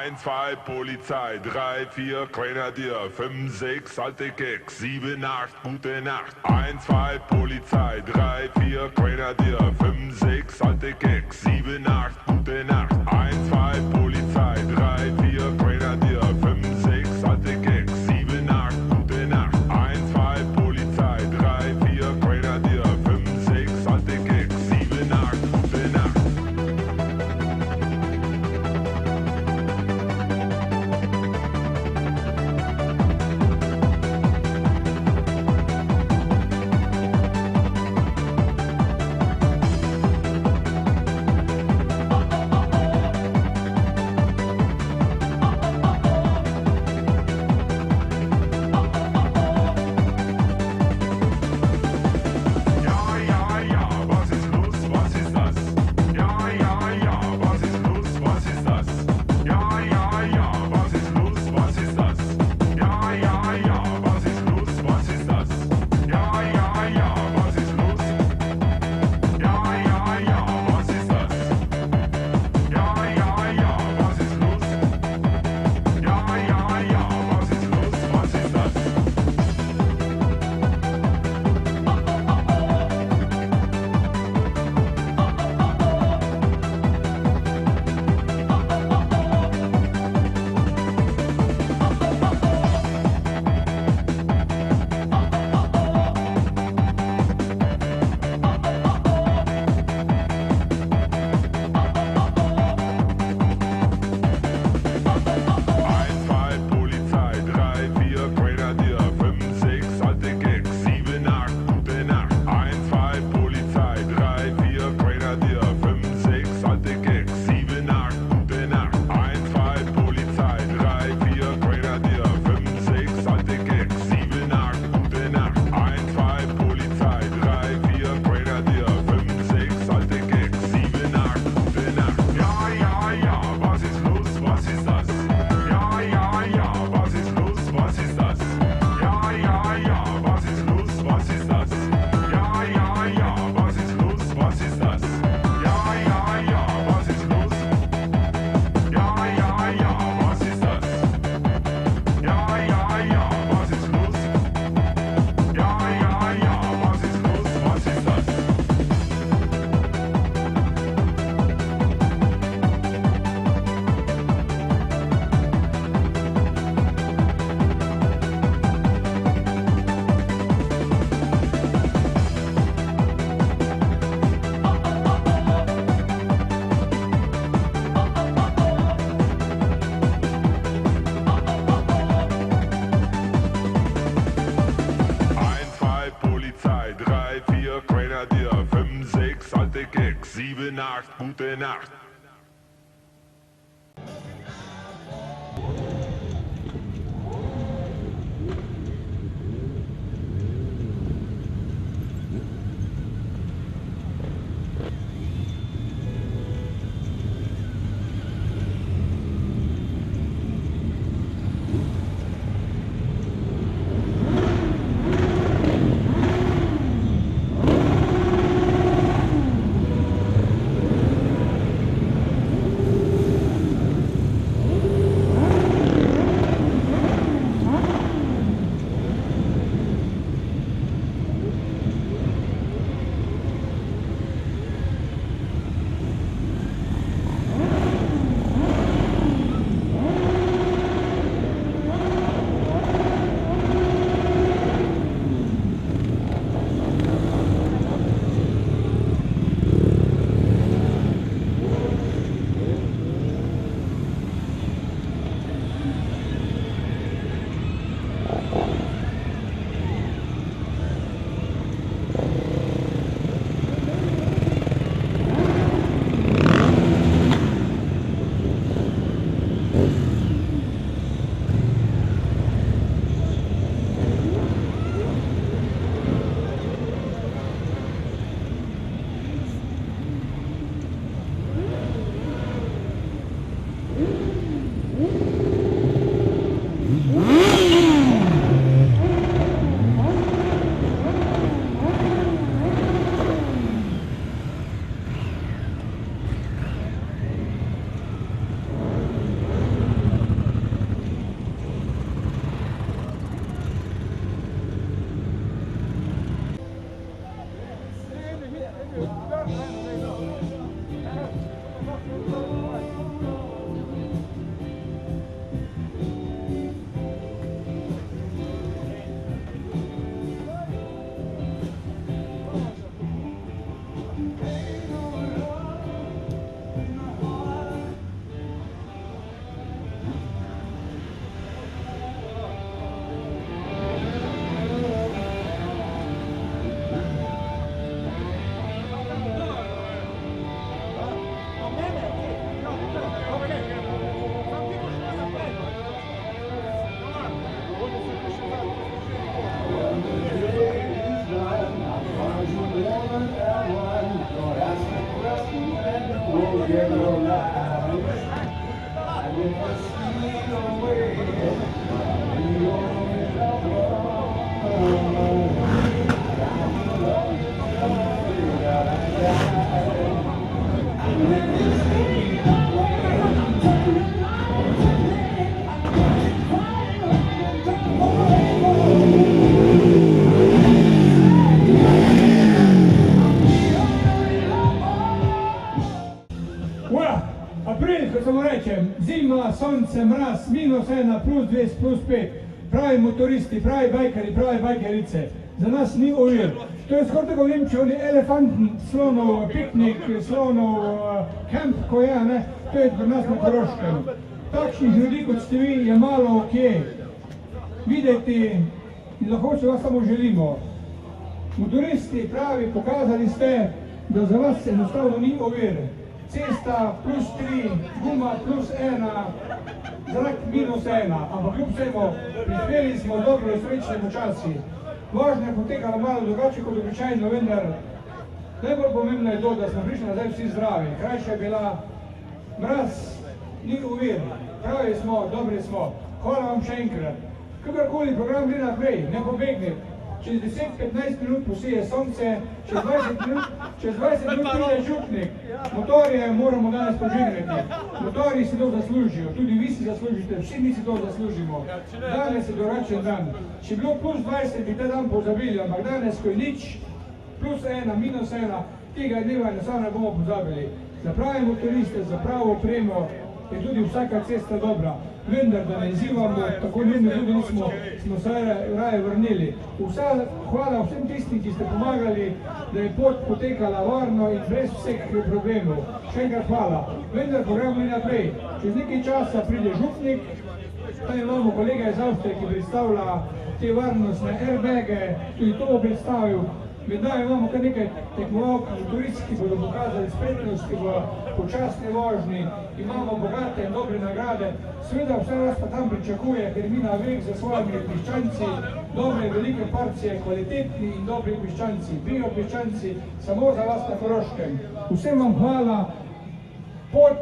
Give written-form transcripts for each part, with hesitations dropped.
1, 2, Polizei, 3, 4, Grenadier, 5, 6, alte Keks, 7, 8, gute Nacht. 1, 2, Polizei, 3, 4, Grenadier, 5, 6, alte Keks, 7, 8, gute Nacht. 1, 2, Polizei, 3, 4, Grenadier, 5, 6, alte Keks, 7, 8, gute Nacht. 1, 2, Polizei, 3, 4, Grenadier, 5, 6, alte Keks, 7, 8, gute Nacht. Grenadier, 5, 6, alte Keks, 7, 8, gute Nacht. Zima, sonce, mraz, -1, +2, +5, pravi motoristi, pravi bajkeri, pravi bajkerice. Za nas ni ovir. To je skoraj tako v Nemčiji, oni elefanten, slonov piknik, slonov kemp, ko je, ne, to je pri nas na Koroškem. Takšnih ljudi, kot ste vi, je malo kje videti in lahko se vas samo želimo. Motoristi pravi, pokazali ste, da za vas enostavno ni ovir. Cesta +3, guma +1, zrak -1, ampak kljub vsemu prispeli smo dobro in srečni počasi. Vožnja je potekala malo drugače kot običajno, vendar najbolj pomembno je to, da smo prišli nazaj vsi zdravi. Krajša je bila, mraz ni ovir, pravi smo, dobri smo. Hvala vam še enkrat. Kakorkoli program gre naprej, ne pobegne. Čez 10-15 minut posije sonce, čez 20 minut pride župnik. Motorje moramo danes požigati. Motorji si to zaslužijo, tudi vi si zaslužite, vsi mi si to zaslužimo. Danes je drugačen dan. Če je bilo +20, bi ta dan pozabili, ampak danes, ko je nič, +1, -1, tega dneva enostavno ne bomo pozabili. Za prave motoriste, za pravo opremo je tudi vsaka cesta dobra. Vendar, da ne izzivamo, tako nujno tudi smo se raje vrnili. Hvala vsem tistim, ki ste pomagali, da je pot potekala varno in brez vseh problemov. Še enkrat hvala. Vendar program gre naprej. Čez nekaj časa pride župnik, tam imamo kolega iz Avstrije, ki predstavlja te varnostne airbage, tudi to bo predstavil. Med nami imamo kar nekaj tekmovalk, motorist, ki bodo pokazali spretnost, ki bo počasni vožnji, imamo bogate in dobre nagrade. Seveda vse vas pa tam pričakuje, ker mi na vek za svojimi piščanci, dobre velike porcije, kvalitetni in dobri piščanci, bio piščanci, samo za vas na Koroškem. Vsem vam hvala, pot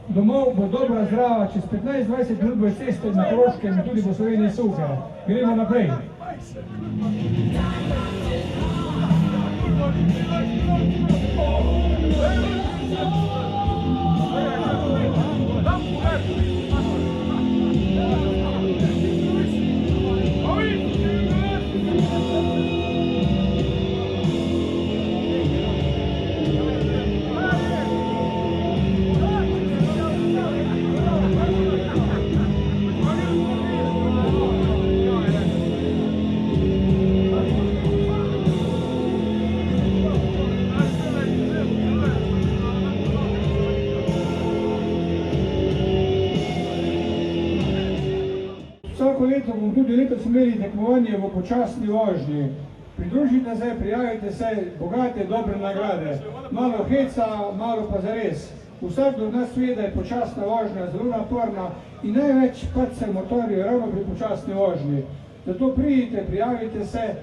domov bo dobra, zdrava, čez 15-20 minut bo ceste na Koroškem in tudi po Sloveniji suhe. Gremo naprej. Vsako leto bomo tudi letos imeli tekmovanje v počasni vožnji. Pridružite se, prijavite se, bogate, dobre nagrade. Malo heca, malo pa zares. Vsak od nas ve, da je počasna vožnja zelo naporna in največ padce motorjev ravno pri počasni vožnji. Zato pridite, prijavite se,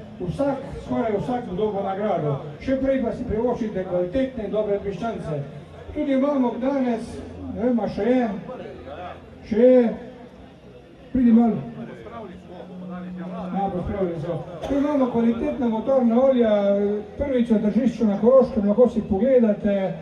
skoraj vsak dobo nagrado. Še prej pa si privoščite kvalitetne in dobre piščance. Tudi imamo danes, ne vem, še je, pridi malo. Pospravili so. Tu imamo kvalitetna motorna olja, prvič v tržišču na Koroškem, lahko si pogledate.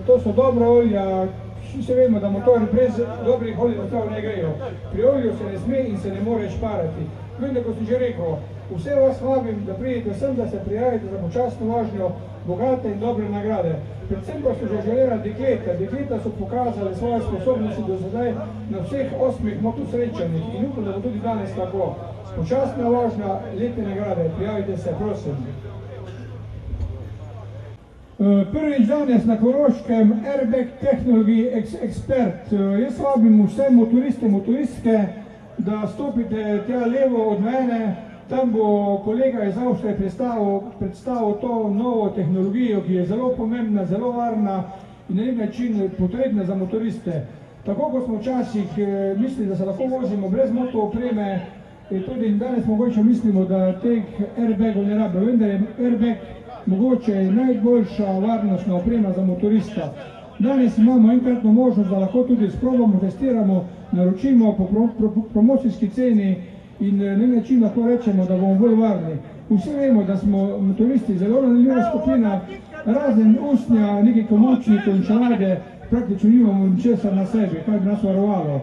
To so dobra olja, vsi vemo, da motori brez dobrih olj enostavno ne grejo. Pri olju se ne sme in se ne more šparati. Vendar, kot sem že rekel, vse vas vabim, da pridete sem, da se prijavite za počasno vožnjo, bogate in dobre nagrade. Predvsem pa so že želela dekleta. Dekleta so pokazali svoje sposobnosti do zdaj na vseh 8 motosrečanjih in upam, da bo tudi danes tako. Počasna vožnja, lepe nagrade, prijavite se, prosim. Prvič danes na Koroškem Airbag Technology Expert. Jaz vabim vse motoriste, motoristke, da stopite tja levo od mene. Tam bo kolega iz Avstrije predstavil to novo tehnologijo, ki je zelo pomembna, zelo varna in na nek način potrebna za motoriste. Tako kot smo včasih mislili, da se lahko vozimo brez moto opreme, tudi danes mogoče mislimo, da teh airbagov ne rabijo, vendar je airbag mogoče najboljša varnostna oprema za motorista. Danes imamo enkratno možnost, da lahko tudi sprobamo, testiramo, naročimo po promocijski ceni in na nek način lahko rečemo, da bomo bolj varni. Vsi vemo, da smo motoristi zelo ranljiva skupina, razen usnja, nekaj komočnikov in čelade, praktično nimamo ničesar na sebi, kaj bi nas varovalo.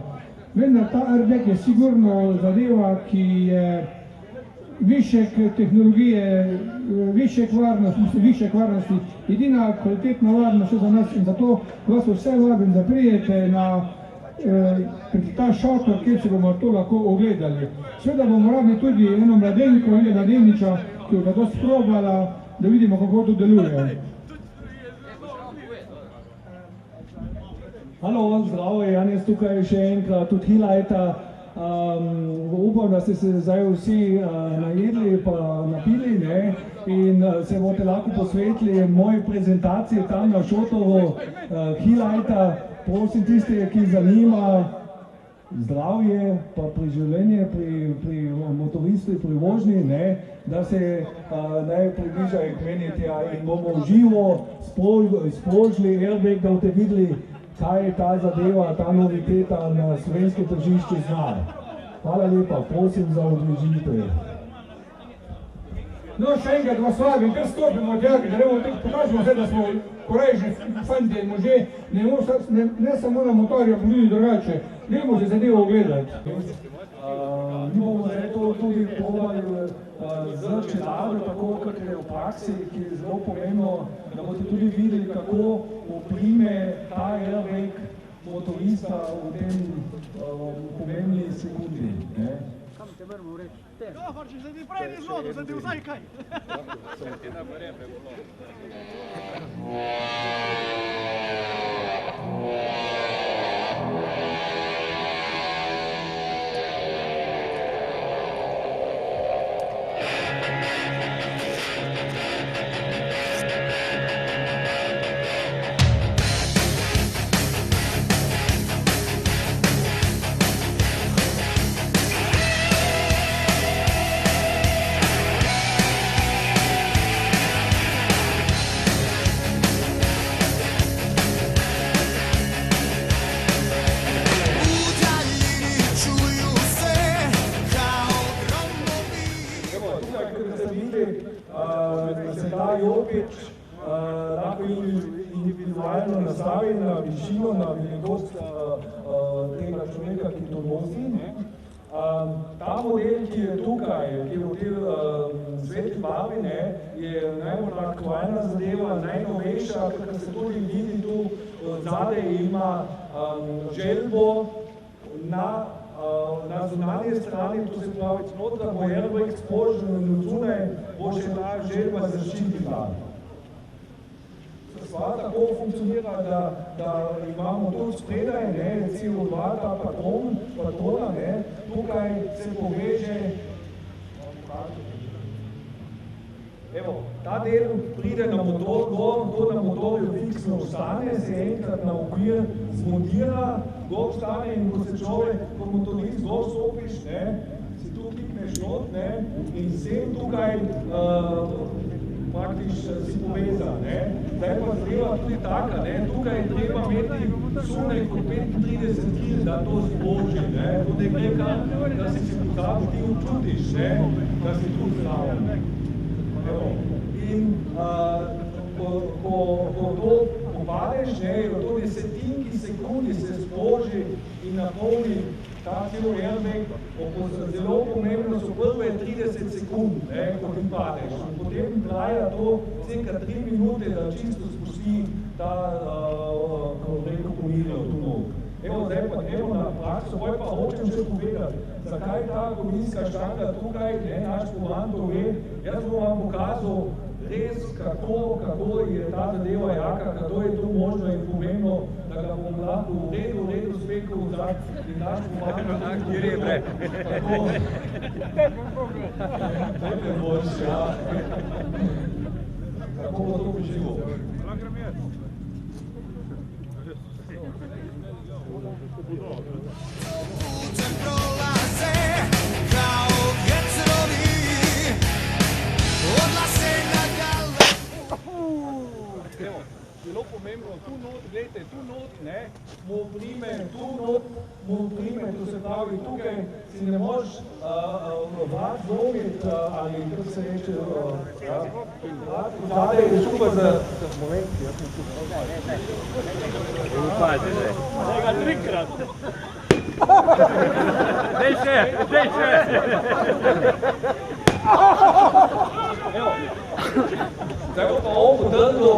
Vendar ta airbag je sigurno zadeva, ki je višek tehnologije, višek varnosti, edina kvalitetna varnost za nas in zato vas vse vabim, da prijete na ta šator, kjer se bomo to lahko ogledali. Seveda bomo rabili tudi eno mladenko, enega mladeniča, ki bo to sprobala, da vidimo, kako to deluje. Halo, zdravo, Janez tukaj še enkrat, tudi Hilajta. Upam, da ste se zdaj vsi najedli pa napili, ne? In se boste lahko posvetili moji prezentaciji tam na šotoru Hilajta. Prosim tiste, ki zanima zdravje pa pri življenju, pri motoristu, pri vožnji, ne? Da se naj približajo k meni in bomo živo sprožili airbag, da boste videli, kaj je ta zadeva, ta noviteta na slovenskem tržišču zna. Hvala lepa, prosim za odložitev. No, še enkrat vas vabim, kar stopimo od jage, da pokažemo vse, da smo korejši fandi in može, ne samo na motorju, ampak tudi drugače. Gremo se zadevo ogledati. Mi bomo to tudi probali z čelado, tako kot je v praksi, ki je zelo pomembno, da boste tudi videli, kako vplime ta airbag motorista v tem pomembni sekundi. Kam te moramo reči? Dobar, če se ti prej ni zvodo, se ti vzaj kaj. Samo ti na vreme bilo. Lahko individualno nastavi na višino, na velikost tega človeka, ki to nosi. Ta model, ki je tukaj, ki je v tej svetli barvi, je najbolj aktualna zadeva, najnovejša, ker se tudi vidi tu zadaj ima želbo na zunanje strani, to se pravi, znotraj bo airbag sprožen in od zunaj bo še ta želba zaščitila. Stvar tako funkcionira, da imamo tudi spredaj, CO2, ta patrona, tukaj se poveže. Evo, ta del pride na motor gor, to na motorju fiksno ostane, se enkrat na okvir zmontira, gor stane in ko se človek, ko motorist gor stopiš, se tu klikneš not in vsem tukaj praktično si povezan. Zdaj pa zadeva tudi taka, tukaj je treba imeti sunek od 35 kg, da to sproži. To ne gre kar, da si pozabil, ti občutiš, da si tu zraven. In ko to popadeš, to desetinki sekundi se sproži in napolni ta cel airbag, zelo pomembno so prve 30 sekund, ko ti padeš. Potem traja to cirka 3 minute, da čisto spusti ta, ko reko, pomirijo tu nog. Evo, zdaj pa gremo na prakso, pa hočem še povedati, zakaj ta agonijska štanga tukaj, naš komando ve, jaz bom vam pokazal res, kako je ta zadeva jaka, kako je to možno in pomembno, da ga bom lahko v redu spekel vzak in naš komando tako. Tepe boš, ja. Kako bo to uživo? Zelo pomembno, tu not, gledajte, tu not, ne, mu prime, to se pravi, tukaj si ne moreš vrat zlomiti, ali kako se reče, vrat zadaj je skupaj za moment, jaz sem tukaj. Upajte že. Tega trikrat. Dej še. Evo, zdaj pa ovo potrdilo,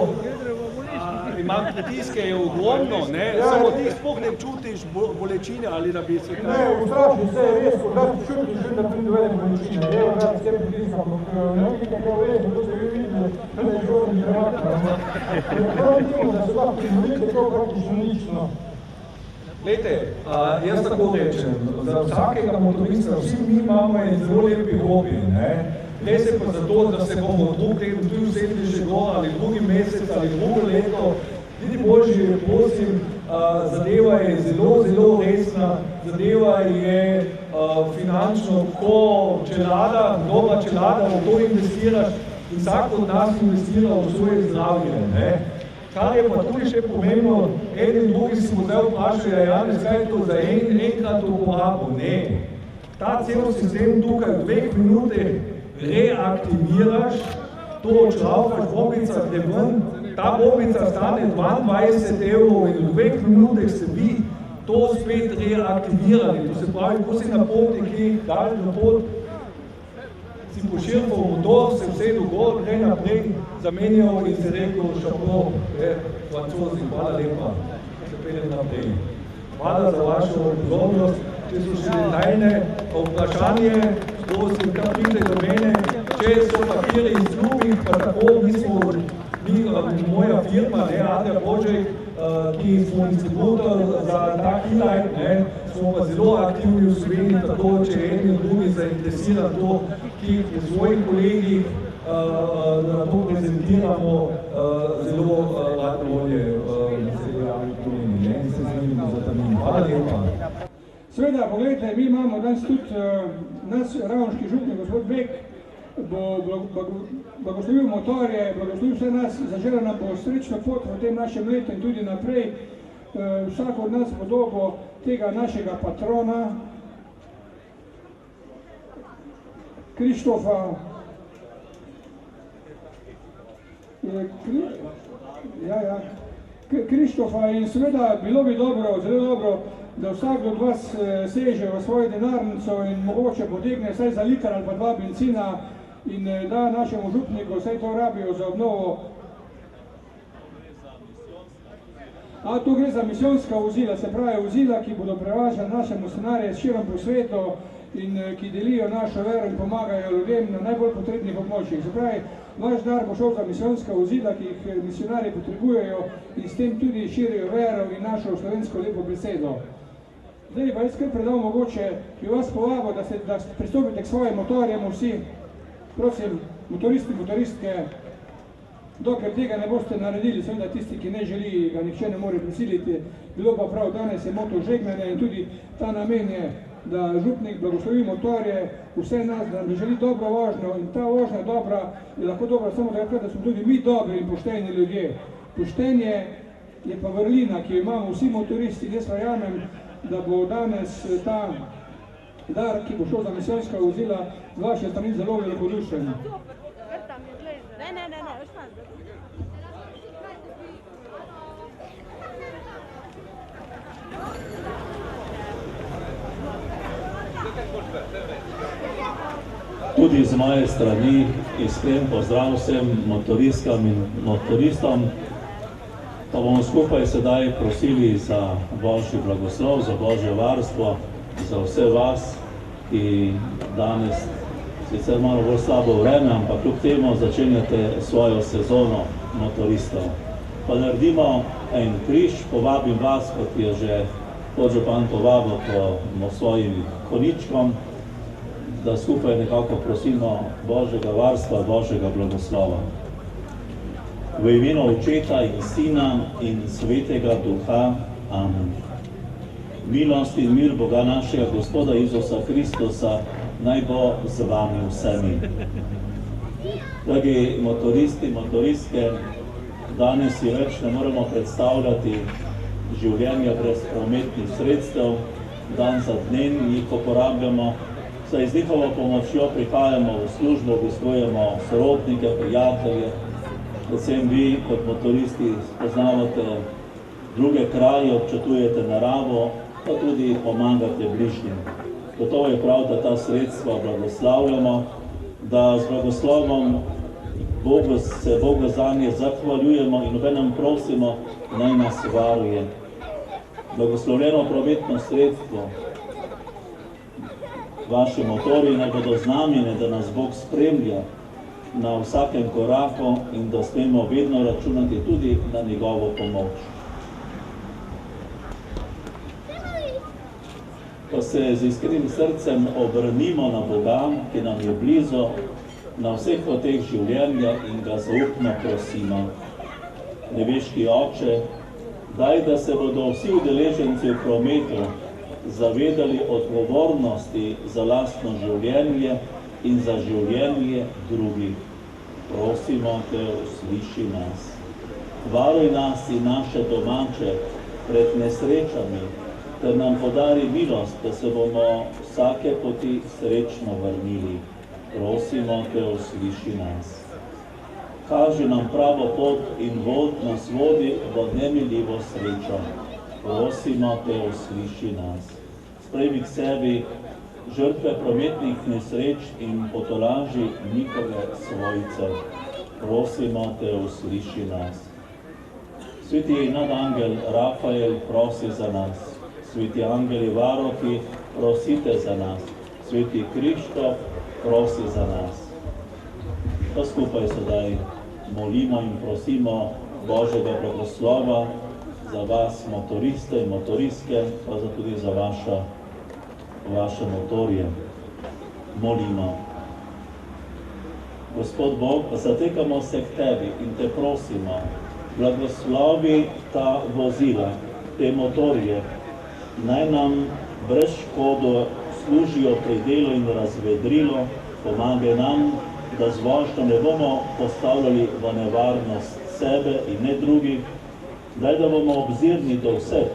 imam pritiske, je ogromno, ne, samo ti sploh ne čutiš bolečine ali da bi se... Ne, ustraši se, res, da ti čutiš, da pride velike bolečine. Evo, da s tem pritiskam, ne vidi kako vredno, to ste vi videli, da je žorni žemakar. Prav timo, da se lahko izvolite to praktično nično. Glejte, jaz tako rečem, za vsakega motorista, vsi mi imamo en zelo lepi hobi, ne. Gre se pa za to, da se bomo drug teden tudi vzeli že gor ali drugi mesec ali drugo leto. Vidi Božji, prosim, zadeva je zelo resna, zadeva je finančno, ko dobra čelada, v to investiraš in vsak od nas investira v svoje zdravje, ne. Kar je pa tudi še pomembno, eden drugi si bo zdaj vprašal, Janez, kaj je to za enkrat uporabo? Ne. Ta cel sistem tukaj v 2 minutah reaktiviraš, to odšraufaš, bombica gre ven, ta bombica stane 22 € in v 2 minutah se bi to spet reaktivirali. To se pravi, ko si na poti, ki daš na pot, si poširfal motor, se vsedel gor, gre naprej, zamenjal in se rekel šapo, Francozi, hvala lepa, se peljem naprej. Hvala za vašo pozornost, če so še detaljne vprašanje, prosim, kar pride do mene, če so papiri iz drugih, pa tako, moja firma, Adria Project, ki smo distributor za ta Keylight, smo pa zelo aktivni v Sloveniji, tako če eni in drugi zainteresira to, ki v svojih kolegih na to prezentiramo, zelo rad volje se javni pomeni, in se zanimamo za tam. Hvala lepa. Seveda, pogledajte, mi imamo danes tudi nas ravniški župnik, gospod Bek, bo blagoslovil motorje, blagoslovil vse nas, zaželel nam bo srečno pot v tem našem letu in tudi naprej. Vsak od nas bo dobil tega našega patrona, Krištofa, Krištofa in seveda bilo bi dobro, zelo dobro, da vsak od vas seže v svojo denarnico in mogoče potegne vsaj za liter ali pa 2 benzina in da našemu župniku vsaj to rabijo za obnovo. Tu gre za misijonska vozila, se pravi vozila, ki bodo prevažali naše misionarje širom po svetu in ki delijo našo vero in pomagajo ljudem na najbolj potrebnih območjih. Se pravi, vaš denar bo šel za misijonska vozila, ki jih misionarji potrebujejo in s tem tudi širijo vero in našo slovensko lepo besedo. Zdaj pa jaz kar predal mogoče, bi vas povabil, da pristopite k svojim motorjem vsi. Prosim, motoristi, motoristke, dokler tega ne boste naredili, seveda tisti, ki ne želi, ga nihče ne more prisiliti. Bilo pa prav, danes je moto žegnanja in tudi ta namen je, da župnik blagoslovi motorje, vse nas, da nam želi dobro vožnjo in ta vožnja dobra je lahko dobra samo takrat, da smo tudi mi dobri in pošteni ljudje. Poštenje je pa vrlina, ki jo imamo vsi motoristi. Jaz verjamem, da bo danes ta dar, ki bo šel za misijonska vozila, z vaše strani zelo velikodušen. Ne, už pan. Tudi z moje strani iskren pozdrav vsem motoristkam in motoristom. Pa bomo skupaj sedaj prosili za Božji blagoslov, za Božje varstvo, za vse vas, ki danes sicer malo bolj slabo vreme, ampak kljub temu začenjate svojo sezono motoristov. Pa naredimo en križ, povabim vas, kot je že podžupan povabil po svojim koničkom, da skupaj nekako prosimo Božjega varstva, Božjega blagoslova. V imenu Očeta in Sina in Svetega Duha. Amen. Milost in mir Boga našega Gospoda Jezusa Kristusa naj bo z vami vsemi. Dragi motoristi, motoristke, danes si več ne moremo predstavljati življenja brez prometnih sredstev, dan za dnem jih uporabljamo, saj z njihovo pomočjo prihajamo v službo, obiskujemo sorodnike, prijatelje, predvsem vi kot motoristi spoznavate druge kraje, občutujete naravo, pa tudi pomagate bližnjim. Gotovo je prav, da ta sredstva blagoslavljamo, da z blagoslovom se Bogu zanje zahvaljujemo in obenem prosimo, naj nas varuje. Blagoslovljeno prometno sredstvo, vaši motorji naj bodo znamenje, da nas Bog spremlja na vsakem koraku in da smemo vedno računati tudi na njegovo pomoč. Ko se z iskrenim srcem obrnimo na Boga, ki nam je blizu, na vseh poteh življenja in ga zaupno prosimo. Nebeški Oče, daj, da se bodo vsi udeleženci v prometu zavedali odgovornosti za lastno življenje in za življenje drugih. Prosimo te, usliši nas. Varuj nas in naše domače pred nesrečami, ter nam podari milost, da se bomo vsake poti srečno vrnili. Prosimo te, usliši nas. Kaži nam pravo pot in vod nas vodi v nemiljivo srečo. Prosimo te, usliši nas. Sprejmi k sebi žrtve prometnih nesreč in potolaži njihove svojce. Prosimo te, usliši nas. Sveti nadangel Rafael prosi za nas. Sveti angeli varoki, prosite za nas. Sveti Krištof, prosi za nas. Pa skupaj sedaj molimo in prosimo Božjega blagoslova za vas, motoriste in motoristke, pa tudi za vaše motorje. Molimo. Gospod Bog, zatekamo se k tebi in te prosimo, blagoslovi ta vozila, te motorje, naj nam brez škodo služijo pri delu in razvedrilo, pomagaj nam, da z vožnjo ne bomo postavljali v nevarnost sebe in ne drugih, daj, da bomo obzirni do vseh,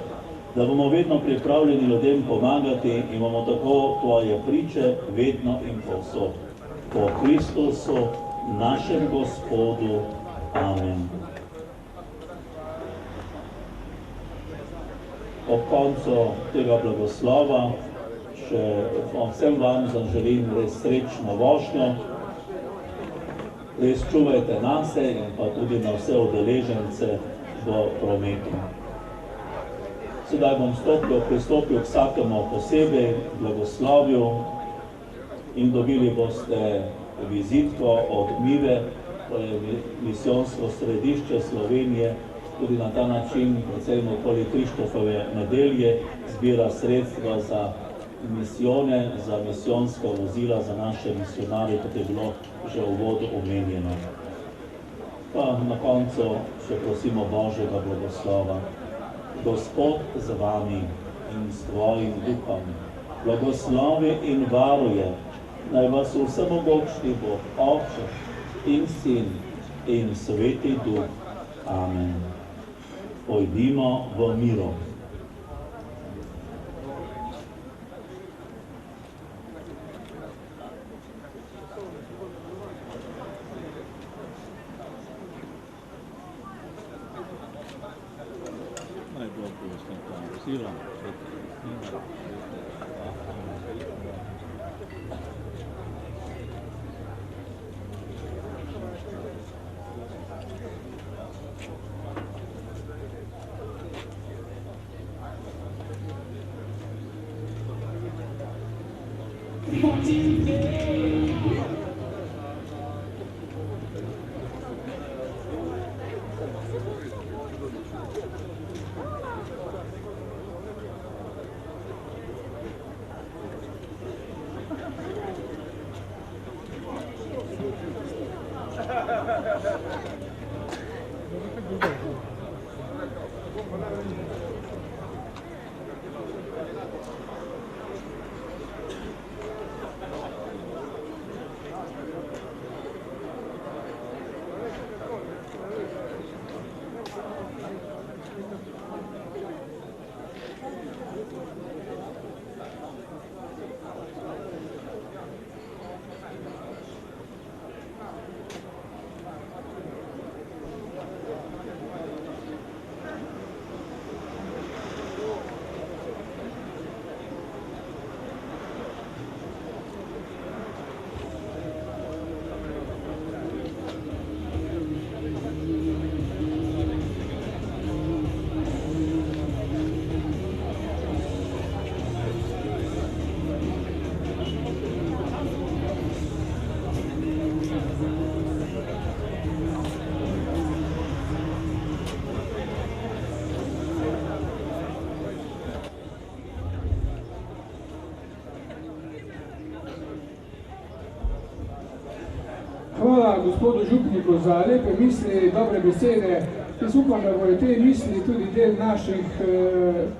da bomo vedno pripravljeni ljudem pomagati in bomo tako tvoje priče vedno in povsod. Po Kristusu, našem Gospodu. Amen. Ob koncu tega blagoslova še vsem vam zaželim res srečno vožnjo. Res čuvajte nase in pa tudi na vse udeležence v prometu. Sedaj bom pristopil k vsakemu posebej blagoslovju in dobili boste vizitko od Mive, to je misijonsko središče Slovenije. Tudi na ta način, predvsem okoli Krištofove nedelje, zbira sredstva za misijone, za misijonska vozila, za naše misionarje, kot je bilo že v uvodu omenjeno. Pa na koncu še prosimo Božjega blagoslova. Gospod z vami in s tvojim duhom, blagoslovi in varuje, naj vas vsemogočni Bog, Oče in Sin in Sveti Duh. Amen. Pojdimo v miru. gospodu župniku za lepe misli, dobre besede. Jaz upam, da bodo te misli tudi del naših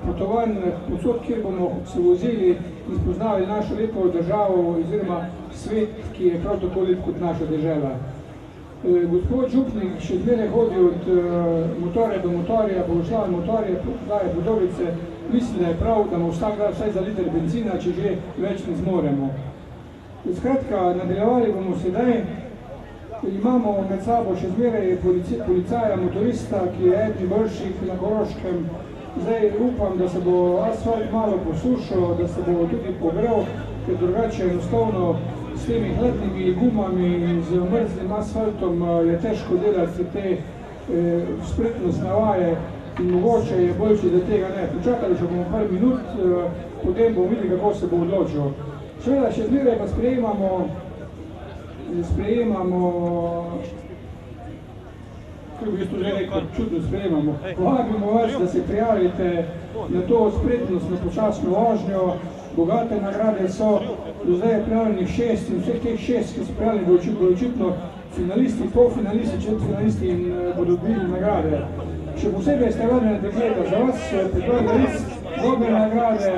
potovanj povsod, kjer bomo se vozili in spoznali našo lepo državo oziroma svet, ki je prav tako lep kot naša država. Gospod župnik še zmeraj hodi od motorja do motorja, Bogoslav motorje, daje Budovice. Mislim, da je prav, da mu vsak da vsaj za liter benzina, če že več ne zmoremo. Skratka, nadaljevali bomo sedaj. Imamo med sabo še zmeraj policaja, motorista, ki je eden boljših na Koroškem. Zdaj upam, da se bo asfalt malo posušil, da se bo tudi pogrel, ker drugače enostavno s temi hladnimi gumami in z mrzlim asfaltom je težko delati te spretnost navaje in mogoče je boljši, da tega ne. Počakali še bomo par minut, potem bomo videli, kako se bo odločil. Seveda še zmeraj pa sprejemamo, kako bi to že rekel, čudno sprejemamo. Vabimo vas, da se prijavite na to spretnostno počasno vožnjo. Bogate nagrade so, do zdaj je prijavljenih 6 in vseh teh 6, ki so prijavljeni, bodo očitno finalisti, polfinalisti, četvrtfinalisti in bodo dobili nagrade. Še posebej ste vabljeni dekleta, za vas pripravljeni res dobre nagrade,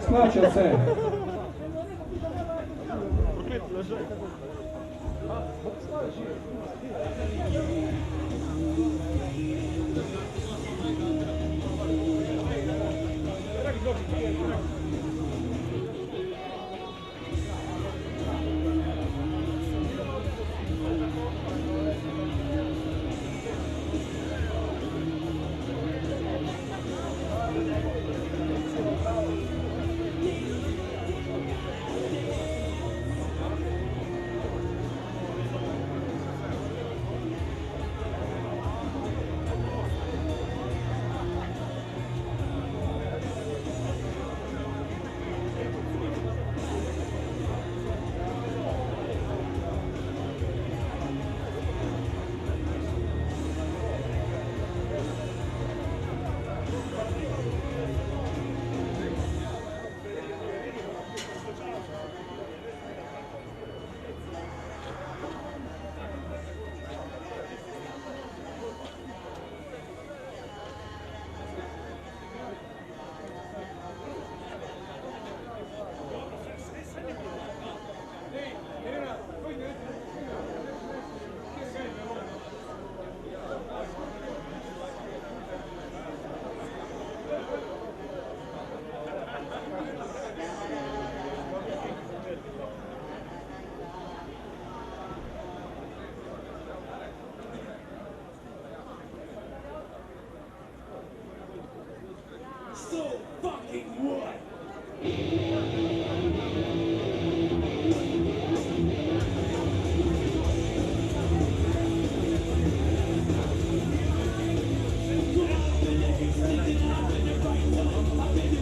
splača se. So fucking what? I've been